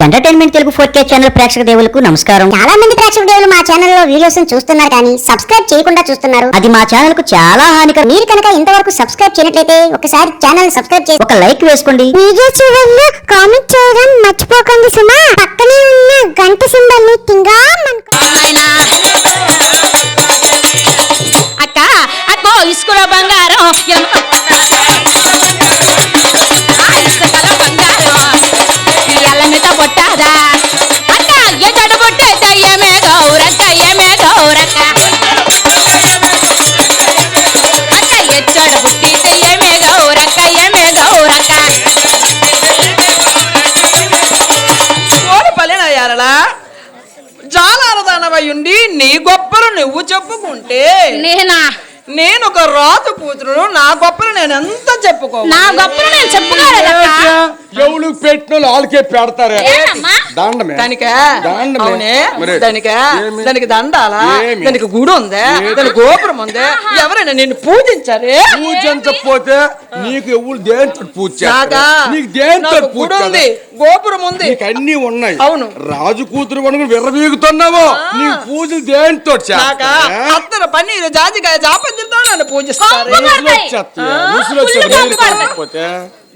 Entertainment Telugu 4K channel ప్రేక్షక దేవులకు నమస్కారం. చాలా మంది ప్రేక్షక దేవులు మా ఛానల్లో వీడియోస్ చూస్తున్నారు కానీ సబ్స్క్రైబ్ చేయకుండా చూస్తున్నారు. అది మా ఛానల్ కు చాలా హానికరం. మీరు కనుక ఇంతవరకు సబ్స్క్రైబ్ చేయనట్లయితే ఒకసారి ఛానల్ సబ్స్క్రైబ్ చేసి ఒక లైక్ వేసుకోండి. వీడియో చివరిలో కామెంట్ చేయడం మర్చిపోకండి సుమా. పక్కనే ఉన్న గంట సింబల్ ని తింగా అక్క అక్కో ఇసుకల బంగారం ఇసుకల బంగారం ఎల్ల మీద పొట్టాదా అక్క ఎజడు పొట్టేత ఏమే గౌరక్క అక్క ఎచ్చడు పుట్టితే ఏమే గౌరక్క పల్లెనయ్యారలా జాలారదానవయ్యుండి నీ గొప్పలు నువ్వు చెప్పుకుంటే నేను ఒక రాజు కూతురు నా గొప్పలు నేను ఎంత చెప్పుకో నా గొప్పలు నేను చెప్పుకోలేదక్క ఎవరు పెట్టిన వాళ్ళకే పెడతారే దండమే దానికి దండాలా దానికి గుడి ఉందే దానికి గోపురం ఉందే ఎవరైనా నిన్ను పూజించారే పూజించకపోతే నీకు ఎవరు దేంతో పూజ నీకు దేంతో గుడి ఉంది గోపురం ఉంది అన్ని ఉన్నాయి. అవును రాజు కూతురు కొనుక్కుని విర్రవీగుతున్నావు. నీ పూజలు దేంతో అత్తరు పన్నీరు జాజికాయ జాపత్యంతో నన్ను పూజిస్తారు.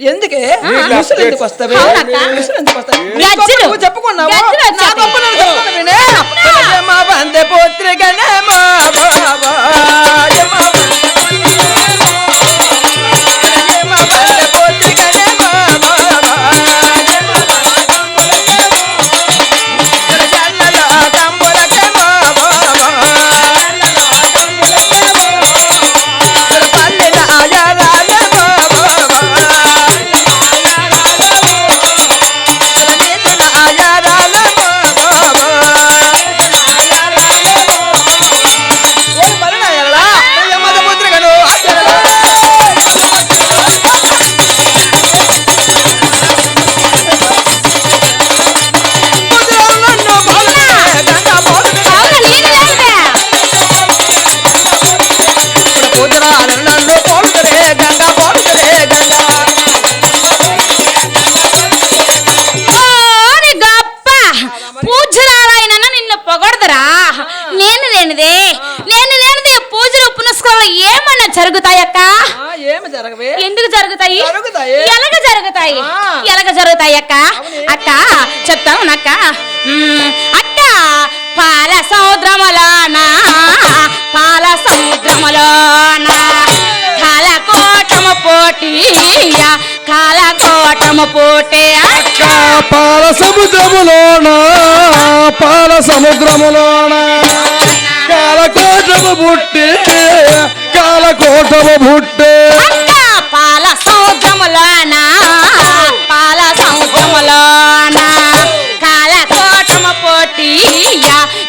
ఎందుకే ఎందుకు వస్తావు చెప్పుకున్నావు ఎలాగ జరుగుతాయి అక్క అక్క చెప్తాను అక్క అక్క పాల సముద్రములోనా కాలకోటము పోటీ కాలకోటము పోటీ అక్క పాల సముద్రములోనా కాలకోటము పుట్టి కాలకోటము పుట్టే అక్క పాల సముద్రములోనా కాలకోటము పోటీ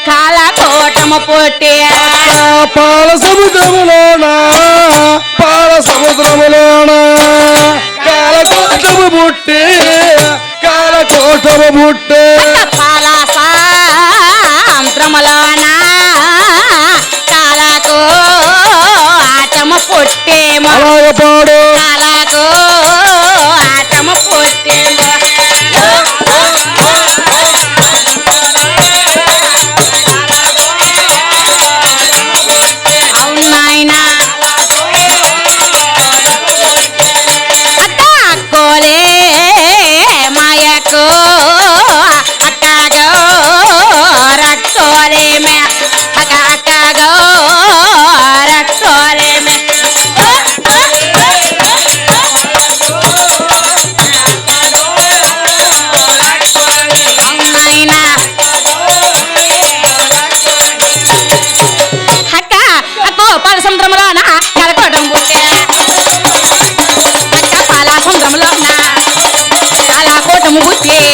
కాలకోటము పోటీ పాల సముద్రములోనా కాలకోటము పుట్టి కాలకోటము పుట్టే పాల సముద్రములోనా కాలకోటము పుట్టేమో పాడు కాలకోటము పుట్టేమో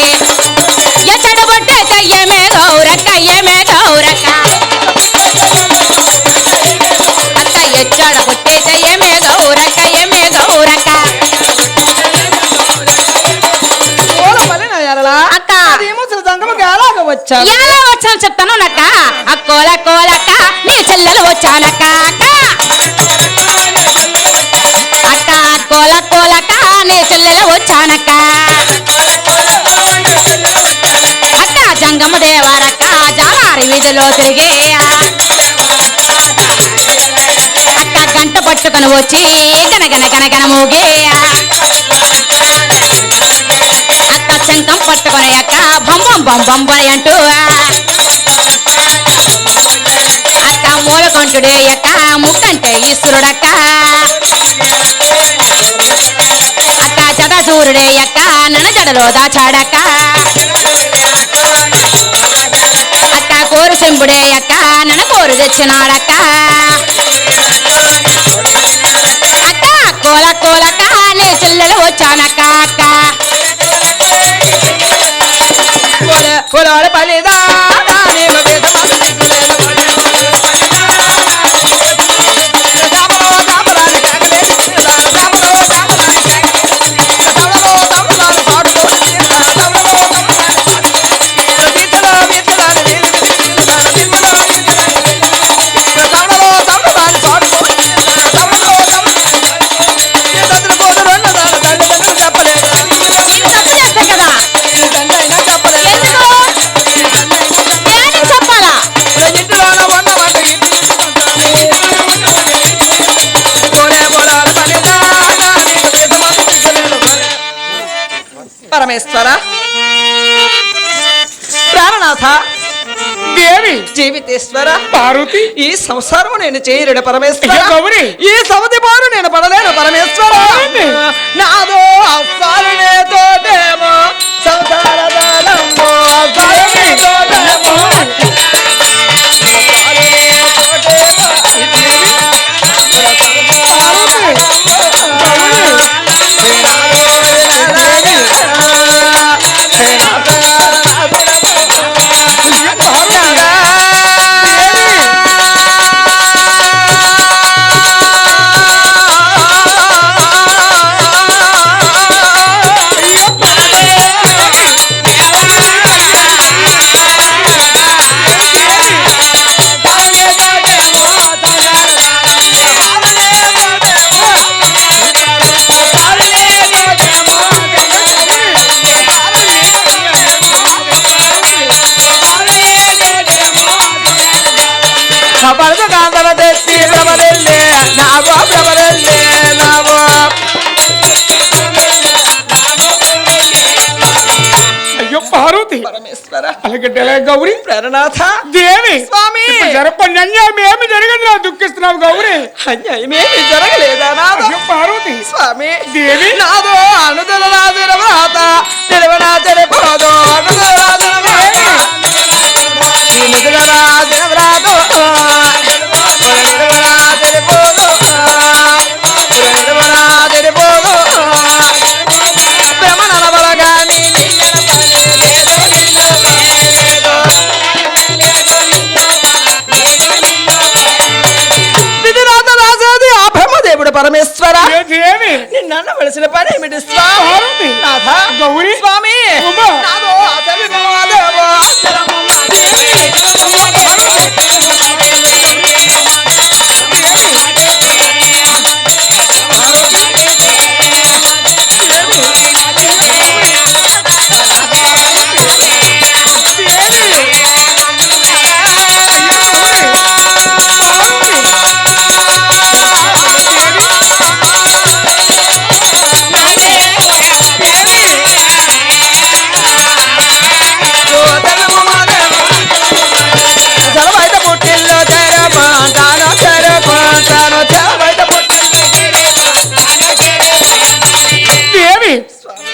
ఎలా వచ్చాను చెప్తాను నక్క అక్కోలక్క నీ చెల్లెలు వచ్చానక్క అక్క అక్కోలక్క నీ చెల్లెలు వచ్చానక్క జంగమ దేవరక్క జాలారి వీధిలో తిరిగే అక్క గంట పట్టుకొని వచ్చి గనగన గనగన మోగే అక్క శంఖం పట్టుకొని అక్క బొంబం బొంబం అంటూ అక్క మూలకంఠుడే అక్క ముక్కంటే ఈశ్వరుడక్క అక్క జగజూరుడే అక్క నన జడలో దాచాడక్క అక్క కోరు శంభుడే అక్క నన కోరు తెచ్చినాడక్క అక్క కోల కోలక్క నీ చెల్లెలు వచ్చానక్క అక్క పొలాల పలిదా పరమేశ్వర ప్రాణనాథ దేవి జీవితేశ్వర పార్వతి ఈ సంసారం నేను చేయలేను పరమేశ్వర అయ్యో గౌరి. ఈ సవతి బారు నేను పడలేను పరమేశ్వర పార్వతి. నాదో అస్సాలనే తోటేమో సంసార దానమ్మో అస్సాలనే తోటేమో పరద కాంతల తెచ్చి ప్రబలెల్లే నాగో ప్రబలెల్లే నాగో అయ్యో పార్వతి పరమేశ్వర అలాగంటే గౌరి ప్రణనాథ దేవి స్వామి ఇప్పుడు జరపండి అన్యాయం ఏమి జరిగింది నా దుఃఖిస్తున్నావు గౌరి అన్యాయమేమి జరగలేదా నాదో అయ్యో పార్వతి స్వామి దేవి నాదో అనుదల రాజుల వ్రాత తెలువనా తెలుపోదో అనుదల రాజుల వ్రాత రాజుల వ్రాత పరమేశ్వర నిన్న వలసిన పని ఏమిటి స్వామి నాథ గౌరి స్వామి ఉమా. నాదో అసలు దేవా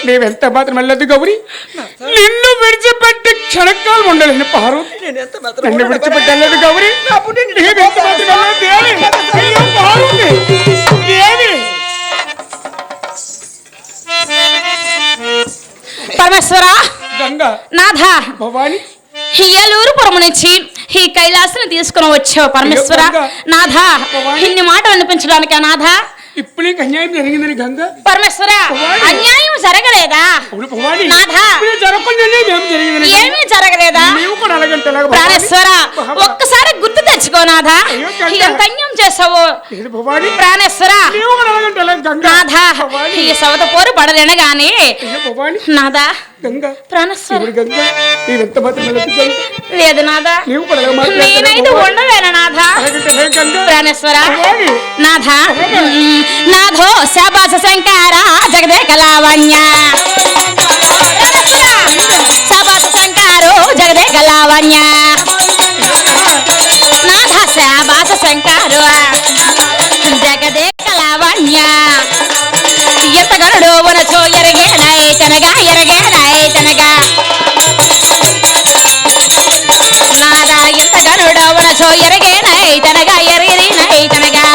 నీవెంత మాత్రం వెళ్ళదు గౌరి నిన్ను విడిచిపెట్టి క్షణకాలం ఉండలేను పార్వతి నన్ను విడిచిపెట్టి వెళ్ళదు గౌరి నీవెంత మాత్రం వెళ్ళదు దేవి అయ్యో పార్వతి దేవి పరమేశ్వర గంగా నాథ భవాని ఏలూరుపురం నుంచి ఈ కైలాసం తీసుకుని వచ్చావు పరమేశ్వర నాథ ఇన్ని మాటలు అనిపించడానికి నాథ ఇప్పుడు నీకు అన్యాయం జరిగిందని గంగా పరమేశ్వర అన్యాయం జరగలేదా అవును భవాని నాథా. మీరు జరగకుండానే మేము జరిగింది ఏమీ జరగలేదా నీవు కూడా అలాగంటే ఎలాగ భవాని? ప్రాణేశ్వర ఒక్కసారి గుర్తు తెచ్చుకో నాథా. అయ్యో, గంగ. ఎంత అన్యాయం చేసావు లేదు భవాని ప్రాణేశ్వర. నీవు కూడా అలాగంటే ఎలాగ గంగా? నాథా భవాని. ఈ సవత పోరు పడలేను గాని అయ్యో భవాని నాథా గంగా ప్రాణేశ్వర. శివుడి గంగా నీవెంత మాత్రం వెళ్ళదు గంగా లేదు నాథా నీవు కూడా ఎలా నేనైతే మాట్లాడుతున్నావు ఉండలేను నాథా అలాగంటే ఎలాగ గంగా? ప్రాణేశ్వర. భవాని నాథా నాథో శాబాస శంకర జగదే కళావణ్య శాబాస శంకరో జగదే కళావణ్య నాథ శాబాస శంకరు జగదే కళావణ్య ఎంత గరుడు వనచో ఎరగేనై తనగా ఎరగేనై తనగా నాదా ఎంత గరుడు వనచో ఎరగేనై తనగా ఎరగినై తనగా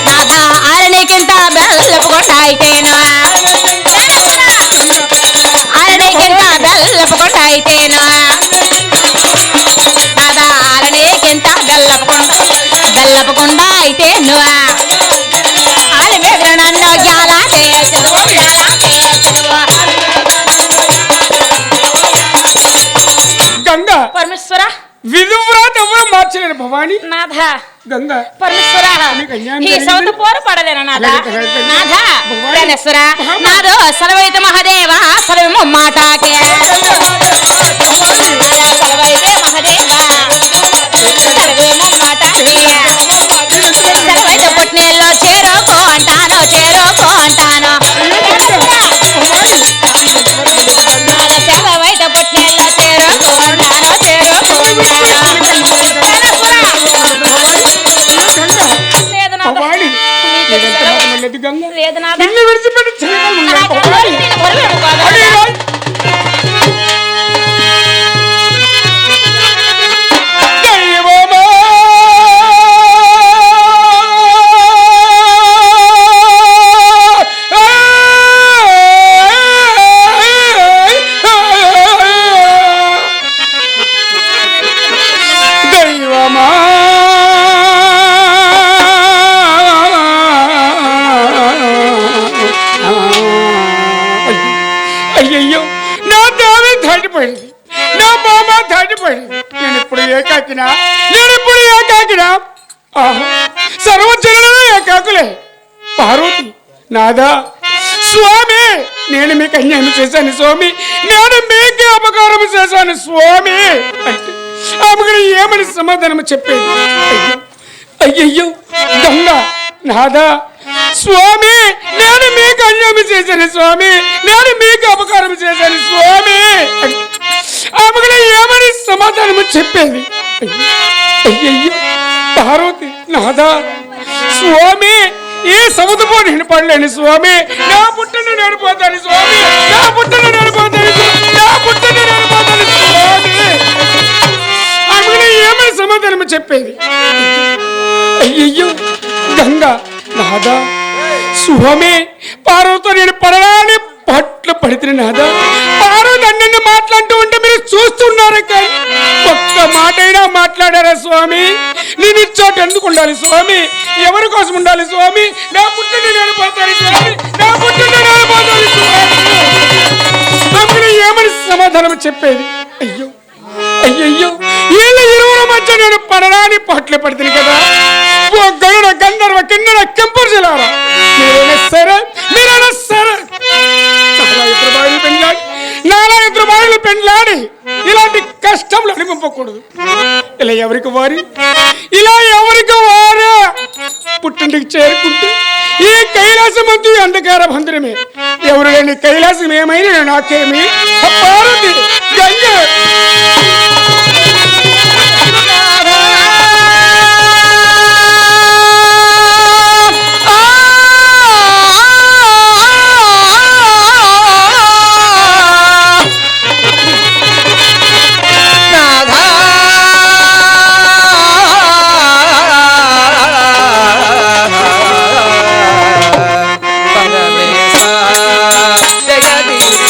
నాదా ఆరణికింత బెల్లపు కొండైతేను ఆరణికింత బెల్లపు కొండైతేను నాదా ఆరణికింత బెల్లపు కొండ అయితేను ఆలిమే నన్ను గ్యాలాటే గంగా పరమేశ్వర విధువ్రాత ఎవరు మార్చలేరు భవాని నాథ గంగా పరమేశ్వర నీకు అన్యాయం ఈ జరిగింది? సౌత పోర పడలేనా నాథ అలాగే, అలాగే. నాథ భగవాన్. ప్రాణేశ్వర నాదో సలవైత మహదేవ సలవేమో మాటాకే సలవైతే మహదేవ సలవేమో మాటాకే సలవైత పుట్టినెల్లో చేరుకో అంటాను చేరుకో అంటాను సలవైత పుట్టినెల్లో చేరుకో అంటాను చేరుకో అంటాను లేదు నాథ భవాని నీకు నీవెంత సెలవు. మాత్రం వెళ్ళదు గంగా లేదు నాథ నిన్ను విడిచిపెట్టి చిరకాలం ఉండలేను నాకు భవాని. నేను వదలను కాదా? అరే రాయ్. దైవమా. దైవమా అయ్యయ్యో నా దారి దాటిపోయింది నా బామ దాటిపోయింది నేను ఇప్పుడు ఏకాకినా సర్వజనులు ఏకాకులే పార్వతి నాదా స్వామి నేను మీకు అన్యాయం చేశాను స్వామి నేను మీకే అపకారం చేశాను స్వామి అంటే ఆమెకు ఏమని సమాధానం చెప్పేది అయ్యయ్యో గంగా నాదా స్వామి నేను మీకు అన్యాయం చేశాను స్వామి నేను మీకు అపకారం చేశాను స్వామి ఆమెకు ఏమని సమాధానం చెప్పేది అయ్యయ్యో పార్వతి నాదా స్వామి ఏ సముద్రపో నేను పడలేను స్వామి నా పుట్టను నేను పోతాను స్వామి నా పుట్టను నేను పోతాను నా పుట్టను నేను పోతాను స్వామి ఆమెకు ఏమని సమాధానం చెప్పేది అయ్యయ్యో గంగా నాదా స్వామి పార్వతో నేను పడరాని పట్ల పడితే నాదా పార్వతి అన్నీ మాట్లాడుతూ ఉంటే మీరు చూస్తున్నారా కానీ ఒక్క మాట అయినా మాట్లాడారా స్వామి నేను ఇచ్చోటు ఎందుకు ఉండాలి స్వామి ఎవరి కోసం ఉండాలి స్వామి నా పుట్టిన నేను పోతాను స్వామి నా పుట్టిన నేను పోతాను స్వామి ఏమని సమాధానం చెప్పేది అయ్యో అయ్యయ్యో వీళ్ళ ఇరువుల మధ్య నేను పడరాని పట్ల పడుతుంది కదా ఓ గరుడ గంధర్వ కిన్నెర కెంపర్జలారా మీరైనా సరే నాలా ఇద్దరు బాయిలు పెండ్లాడి ఇలాంటి కష్టంలో అనిపింపకూడదు ఇలా ఎవరికి వారు పుట్టింటికి చేరుకుంటే ఈ కైలాసం అంతా అంధకార బంధురమే ఎవరు లేని కైలాసం ఏమైనా నాకేమి పార్వతి గంగ జగదీశ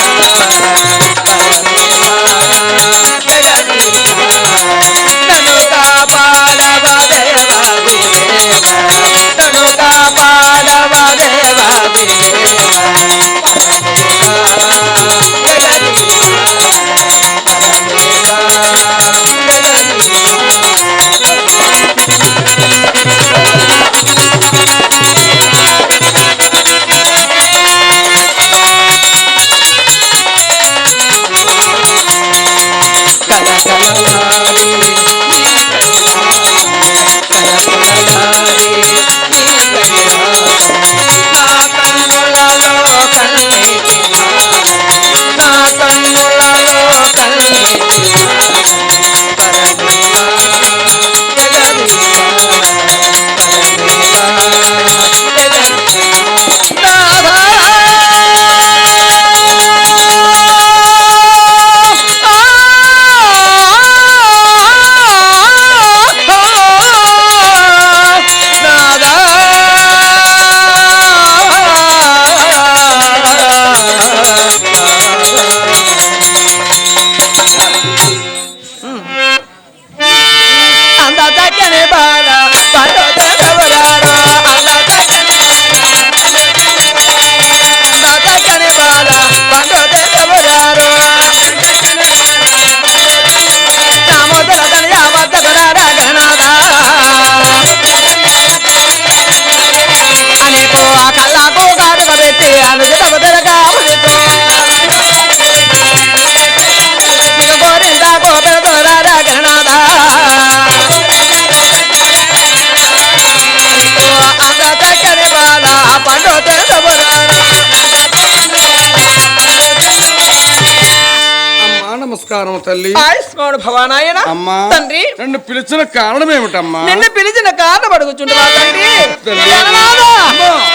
నమస్కారం తల్లి. ఆయుష్మాన్ భవానాయన. అమ్మా తండ్రి నన్ను పిలిచిన కారణం ఏమిటమ్మా? నిన్ను పిలిచిన కారణం అడుగుచుంటున్నా తండ్రి. తల్లి. జగన్నాథ,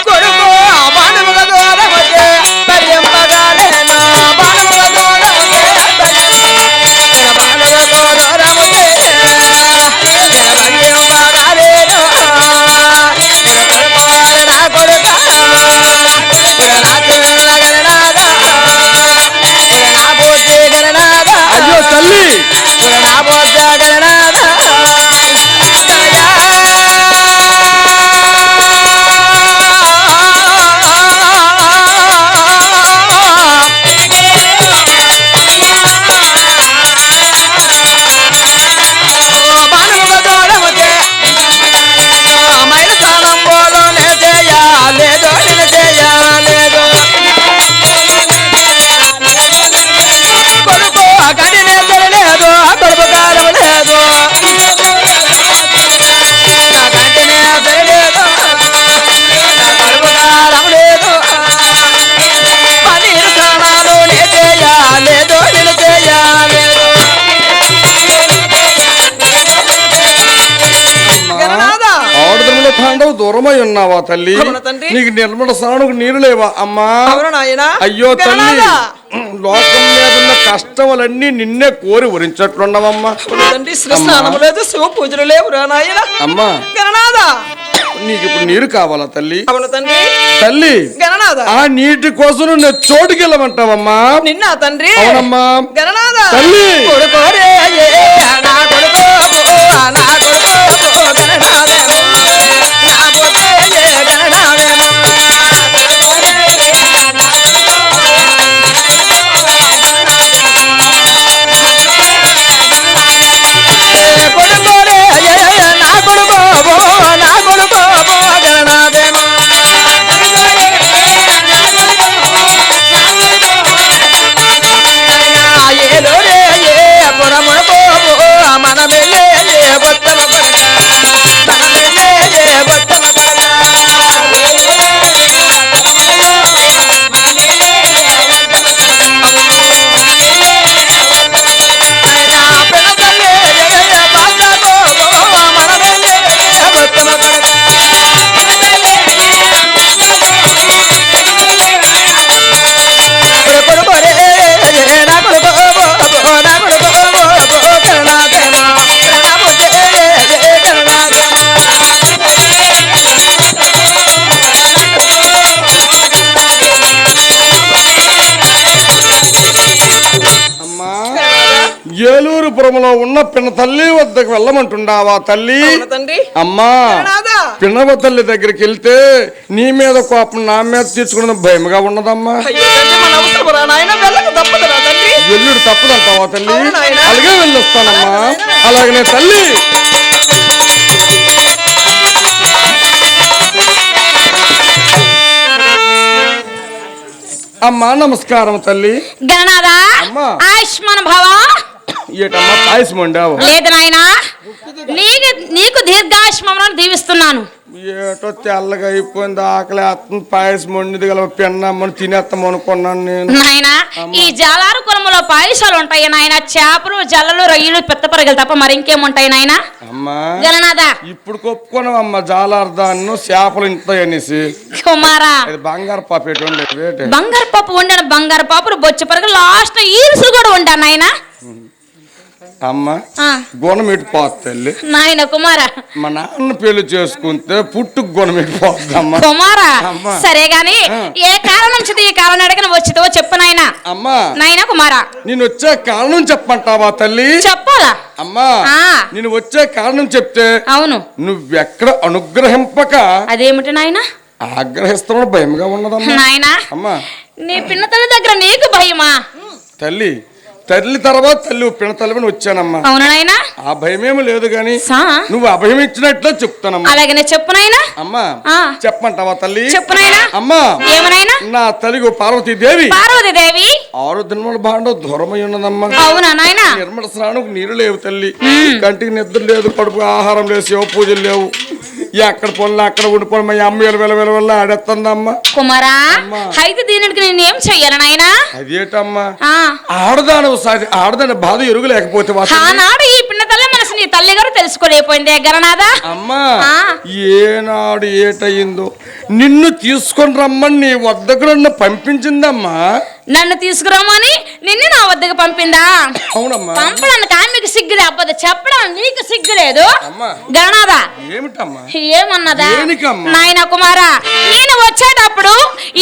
కొడుకు బాణముల దూరముకే పర్యంపగాలేను. బాణముల దూరముకే బాణముల దూరముకే పర్యంపగాలేను. నా కొడుక అయ్యో తల్లి, దూరమై ఉన్నావా తల్లి? నీకు నిర్మల స్నానకు నీరు లేవా అమ్మా? అయ్యో తల్లి, లోకం మీద ఉన్న కష్టములన్నీ నిన్నే కోరి వరించట్లున్నావమ్మా. స్నానము లేదు, శివ పూజలు లేవు నాయన. అమ్మా నీకు ఇప్పుడు నీరు కావాలా తల్లి? తల్లి ఆ నీటి కోసం నువ్వు చోటుకి వెళ్ళమంటావమ్మా? నిన్న తండ్రి. అవునమ్మా గణనాథ. తల్లి ఏలూరుపురంలో ఉన్న పిన్న తల్లి వద్దకు వెళ్ళమంటుండావా తల్లి? అమ్మా పిన్నవ తల్లి దగ్గరికి వెళ్తే నీ మీద కోపం నా మీద తీర్చుకున్న భయముగా ఉన్నదమ్మా. వెళ్ళుడు తప్పదంటావా తల్లి? అలాగే వెళ్ళొస్తానమ్మా. అలాగనే తల్లి. అమ్మా నమస్కారం తల్లి. గణనాథా, ఆయుష్మాన్ భవ. ఏటమ్మా పాయసం వండావు? లేదు నాయనా, నీకు దీర్ఘాయుష్మాన్ దీవిస్తున్నాను. ఏటో తెల్లగా అయిపోయింది, ఆకలి అత్తం పాయసం వండింది గల పెన్నమ్మని తినేస్తాం అనుకున్నాను నేను. నాయన ఈ జాలారు కులములో పాయసాలు ఉంటాయి నాయన. చేపలు, జల్లలు, రొయ్యలు, పెత్తపరగలు తప్ప మరి ఇంకేముంటాయి నాయన? అమ్మా గణనాథా, ఇప్పుడు కొప్పుకున్నావమ్మా జాలార్దాన్ని చేపలు ఇంటాయి అనేసి. కుమారా, బంగారు పాప ఎటు బంగారు పప్పు వండాను. బంగారు పాపులు, బొచ్చు పరగలు, లాస్ట్ ఈరుసులు కూడా వండాను నాయన. అమ్మా గుణం ఎట్టిపోతుంది నాయన. కుమారా, మా నాన్న పెళ్లి చేసుకుంటే పుట్టుకు గుణం ఎట్టిపోద్దమ్మా. కుమారా సరే గాని ఏ కారణం నుంచి ఈ కారణం అడిగిన వచ్చిదో చెప్పు నాయన. అమ్మా నాయన కుమారా, నేను వచ్చే కారణం చెప్పంటావా తల్లి? చెప్పాలా? అమ్మా నేను వచ్చే కారణం చెప్తే అవును నువ్వెక్కడ అనుగ్రహింపక అదేమిటి నాయన? ఆగ్రహిస్తామని భయంగా ఉన్నదమ్మా. నాయన అమ్మా నీ పిన్న తల్లి దగ్గర నీకు భయమా? తల్లి తల్లి తర్వాత తల్లి పిన్న తల్లిని వచ్చానమ్మా. అవును నాయన. ఆ భయమేమి లేదు గాని నువ్వు అభయం ఇచ్చినట్లే చెప్తానమ్మా. అలాగనే చెప్పు నాయన. అమ్మా చెప్పంటావా తల్లి? చెప్పు నాయన. అమ్మా ఏమనాయనా? నా తల్లి పార్వతీదేవి 6 దినముల బాండో దూరమై ఉన్నదమ్మా. అవునా నాయన? నిర్మల స్నానకు నీరు లేవు తల్లి, కంటికి నిద్ర లేదు, కడుపు ఆహారం లేదు, శివ పూజలు లేవు. ఎక్కడ పనులు అక్కడ ఉండిపోయి మా అమ్మ విల ఆడేస్తుందమ్మా. కుమారా అయితే దీనికి నేనేం చెయ్యాలి నాయనా? అదేటమ్మా ఆడదాని బాధ ఎరుగు లేకపోతే ఆనాడు ఈ పిన్న తల్లి మనసు నీ తల్లి గారు తెలుసుకోలేకపోయింది గణనాథా. అమ్మా ఏనాడు ఏటయిందో నిన్ను తీసుకొని రమ్మని నీ వద్దకు నన్ను పంపించిందమ్మా. నన్ను తీసుకురామని నిన్ను నా వద్దకు పంపిందా? అవునమ్మా. పంపడానికి ఆమెకు సిగ్గు లేకపోతే చెప్పడం నీకు సిగ్గు లేదు గణనాథా? ఏమిటమ్మా? ఏమన్నదా? నాయన కుమారా నేను వచ్చేటప్పుడు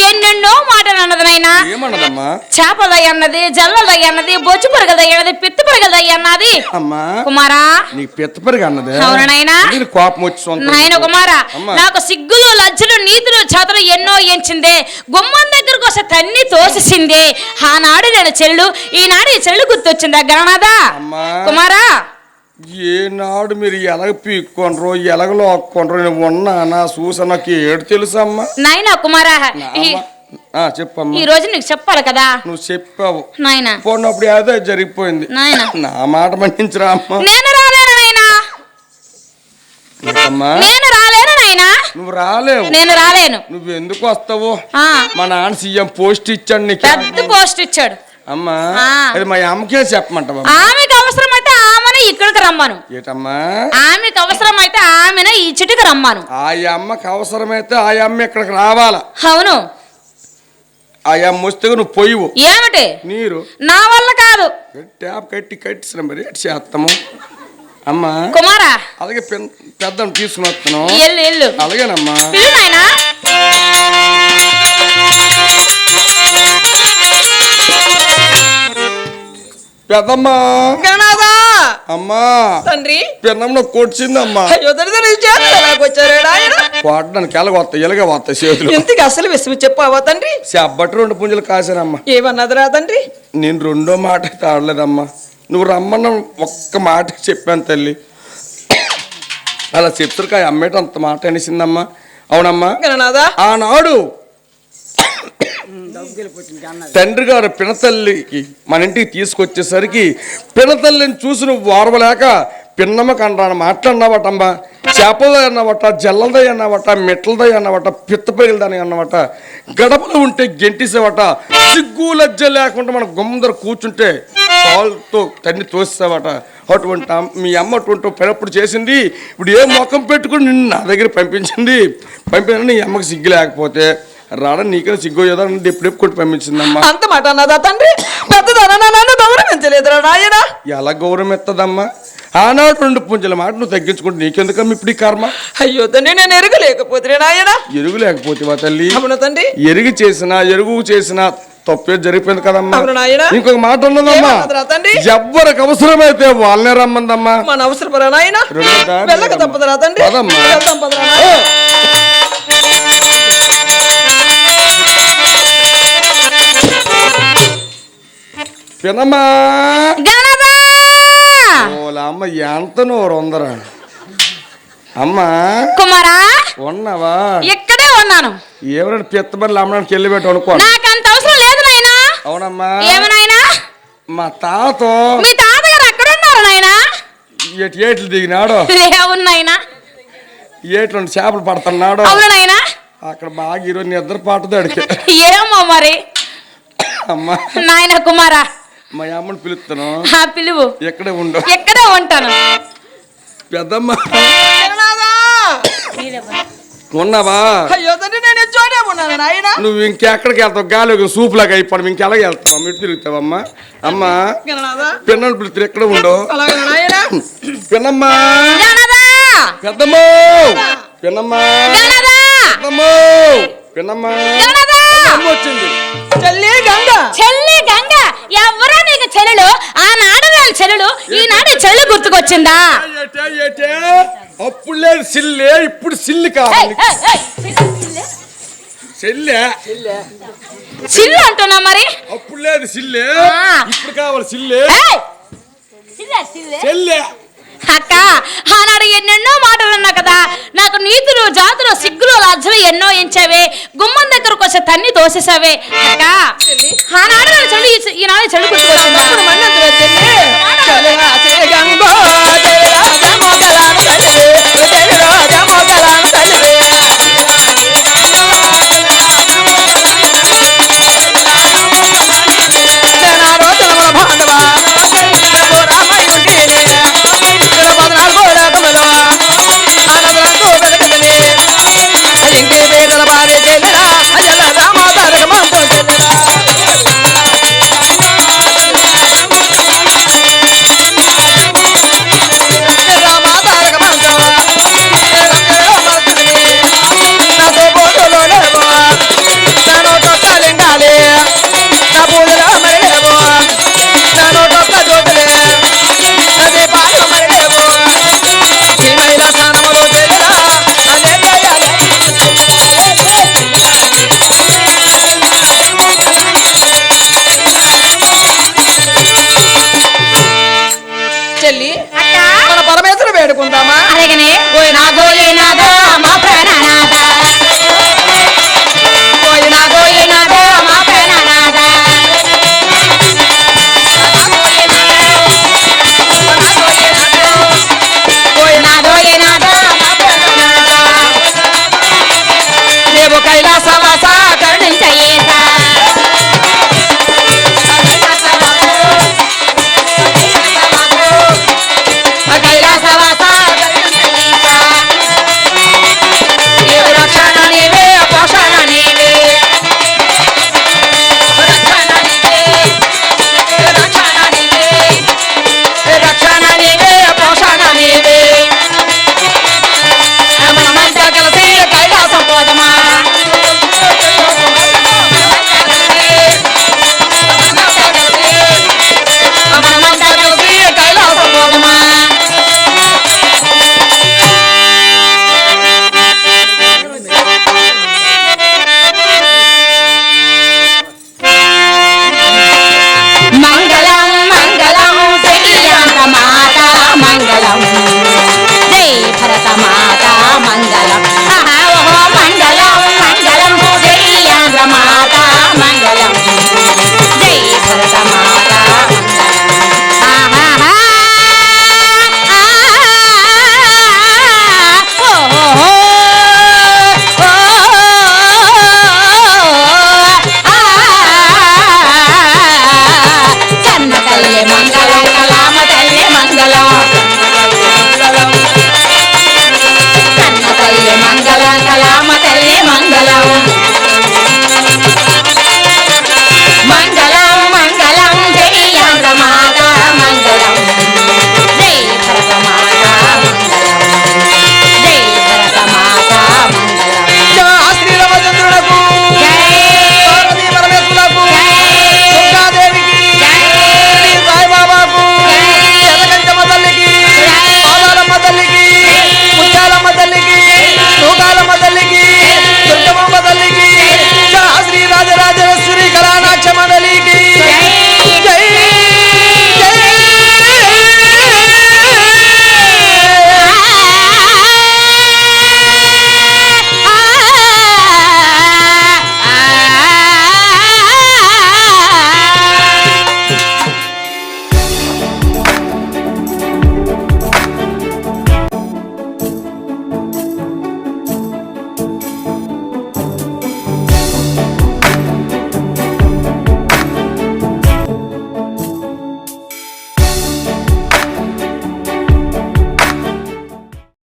ఎన్నెన్నో మాటలు అన్నది నాయనా. ఏమన్నదమ్మా? చేపలదయ్య అన్నది, జల్లదయ్య అన్నది, బొచ్చు పొరగదయ్య అన్నది, పిత్త పొరగదయ్య అన్నది. అమ్మా కుమారా నీ పిత్త పొరగ అన్నది. అవునా నాయనా? కోపం వచ్చి నాయన కుమారా నాకు సిగ్గులు లజ్జలు నీతులు చేతలు ఎన్నో ఎంచిందే. గుమ్మం దగ్గరకు వస్తే తన్ని తోసేసింది. ఆనాడు నేను చెల్లు, ఈనాడు ఈ చెల్లు గుర్తొచ్చిందా గణనాథా? కుమారా ఏనాడు మీరు ఎలగ పీక్కొనరు ఎలగలో ఆక్కొనరు నేను ఉన్నానా చూసా నాకు ఏడు తెలుసమ్మా. నాయన కుమారా చెప్పమ్మా. ఈ రోజు నీకు చెప్పాలి కదా. నువ్వు చెప్పావు నాయన. పోయినప్పుడు ఏదో జరిగిపోయింది నాయన. నా మాట మన్నించరా అమ్మా. నేను రాలేను నాయనా. నేను రాలేను నాయనా. నువ్వు రాలేవు. నేను రాలేను. నువ్వు ఎందుకు వస్తావు? మా నాన్న సీఎం పోస్ట్ ఇచ్చాడు నీకు. పెద్ద పోస్ట్ ఇచ్చాడు అమ్మా. అది మా అమ్మకే చెప్పమంటావా? ఆమెకు అవసరమైతే ఆమెను ఇక్కడికి రమ్మను. ఏటమ్మా? ఆమెకు అవసరమైతే ఆమెను ఈ చిటికి రమ్మను. ఆ అమ్మకి అవసరమైతే ఆ అమ్మ ఇక్కడికి రావాలా? అవును. ఆ అమ్మ వస్తే నువ్వు పోయివు. ఏమిటి? నీరు నా వల్ల కాదు. ట్యాప్ కట్టిన మరి చేస్తాము అమ్మా. కుమారా అలాగే పెద్దను తీసుకుని వస్తాను. ఎల్లు అలాగేనమ్మా. నాయనా. పెద్దమ్మా. గణనాథా. అమ్మా తండ్రి పిన్నంలో కొట్టిందమ్మా. కొట్టడానికి ఎలాగ వస్తాయి ఎలాగే వస్తాయి చేతులు. ఇంతకి అసలు విషయం చెప్పావా తండ్రి? చెబ్బట్టి 2 పుంజులు కాసానమ్మా. ఏమన్నదిరా తండ్రి? నేను రెండో మాట అయితే ఆడలేదమ్మా. నువ్వు రమ్మన్న ఒక్క మాట చెప్పాను తల్లి. అలా చెప్తురుకా అమ్మేట అంత మాట అనేసిందమ్మా. అవునమ్మా. ఆనాడు తండ్రి గారు పినతల్లికి మన ఇంటికి తీసుకొచ్చేసరికి పినతల్లిని చూసి నువ్వు వారవలేక పిన్నమ్మ కండ్రాని మాట్లాడినావటమ్మా. చేపలదై అన్నవట, జల్లదై అన్నవట, మెట్లదై అన్నవట, పిత్తపగిలిదని అన్నవట, గడపలో ఉంటే గెంటిసేవట. సిగ్గు లజ్జ లేకుండా మన గుమ్మదర కూర్చుంటే కాలుతో తన్ని తోసేవట. అటువంటి మీ అమ్మ అటువంటి పెరప్పుడు చేసింది. ఇప్పుడు ఏ ముఖం పెట్టుకుని నిన్ను నా దగ్గర పంపించింది. పంపిన నీ అమ్మకి సిగ్గు లేకపోతే రావడం నీకైనా సిగ్గు ఏదో ఎప్పుడు కొట్టి పంపించిందమ్మా. అంత మాట అన్నదా తండ్రి? పెద్దదన్నా గౌరవించలేదురా నాయన. ఎలా గౌరవం ఎత్తదమ్మా? ఆనాడు 2 పుంజల మాట నువ్వు తగ్గించుకుంటే నీకెందుకమ్మా ఇప్పుడు ఈ కర్మ? అయ్యో తండ్రి నేను ఎరగలేకపోతే నాయన. ఎరుగు లేకపోతే మా తల్లి. అవును తండ్రి. ఎరుగు చేసినా తప్పే జరిగిపోయింది కదమ్మా. ఇంకొక మాట ఉన్నదమ్మా. తండ్రి ఎవ్వరికి అవసరమైతే వాళ్ళనే రమ్మందమ్మా. మన అవసరపరా నాయన. వెళ్ళక తప్పదురా తండ్రి. పినమ్మా. అమ్మ ఎంత నోరు ఉందరా అమ్మా. కుమారా ఉన్నావా? ఇక్కడే ఉన్నాను. ఎవరైనా పెత్తబర్లు అమ్మడానికి వెళ్ళి పెట్టి అనుకో. నాకు అంత అవసరం లేదు నాయనా. అవునమ్మా. ఏమనాయనా? మా తాత. మీ తాతగారు ఎక్కడ ఉన్నారు నాయనా? ఏట్లు దిగినాడు. అవును నాయనా. ఏట్లు చేపలు పడుతున్నాడు. అవును నాయనా. అక్కడ బాగా ఈరోజు నిద్ర పాటుదాడికి. ఏమో మరి. అమ్మా నాయన కుమారా మా అమ్మని పిలుస్తాను. పిలువు. ఎక్కడే ఉండు. ఎక్కడే ఉంటాను. పెద్దమ్మ ఉన్నావా? అయ్యో తండ్రి నేను చోటే ఉన్నాను నాయన. నువ్వు ఇంకెక్కడికి వెళ్తావు? గాలి సూపులాగా అయిపోవడం ఇంకెలాగ వెళ్తావు? మిట్టు తిరుగుతావమ్మా. అమ్మా పిన్నలు పిలుస్తారు. ఎక్కడ ఉండవు పిన్నమ్మా. పెద్దమ్మ పిన్నమ్మా. పిన్నమ్మా వచ్చింది. చెల్లి గంగ ఎవరో నీకు చెల్లెలు. ఆనాడు నేను చెల్లెలు, ఈనాడు చెల్లి గుర్తుకొచ్చిందా? అప్పుడు లేదు సిల్లే, ఇప్పుడు సిల్లి కావాలి. సిల్లు అంటున్నా మరి. అప్పుడు లేదు సిల్లే, ఇప్పుడు కావాలి సిల్లే. అక్క ఆనాడు ఎన్నెన్నో మాటలు ఉన్నా కదా. నాకు నీతులు జాతులు సిగ్గులు లజ్జలు ఎన్నో ఎంచావే. గుమ్మం దగ్గరకు వచ్చే తన్ని తోసేసావే అక్క. ఆనాడు చెల్లి ఈనాడు చెల్లి గుర్తుకొచ్చిందా?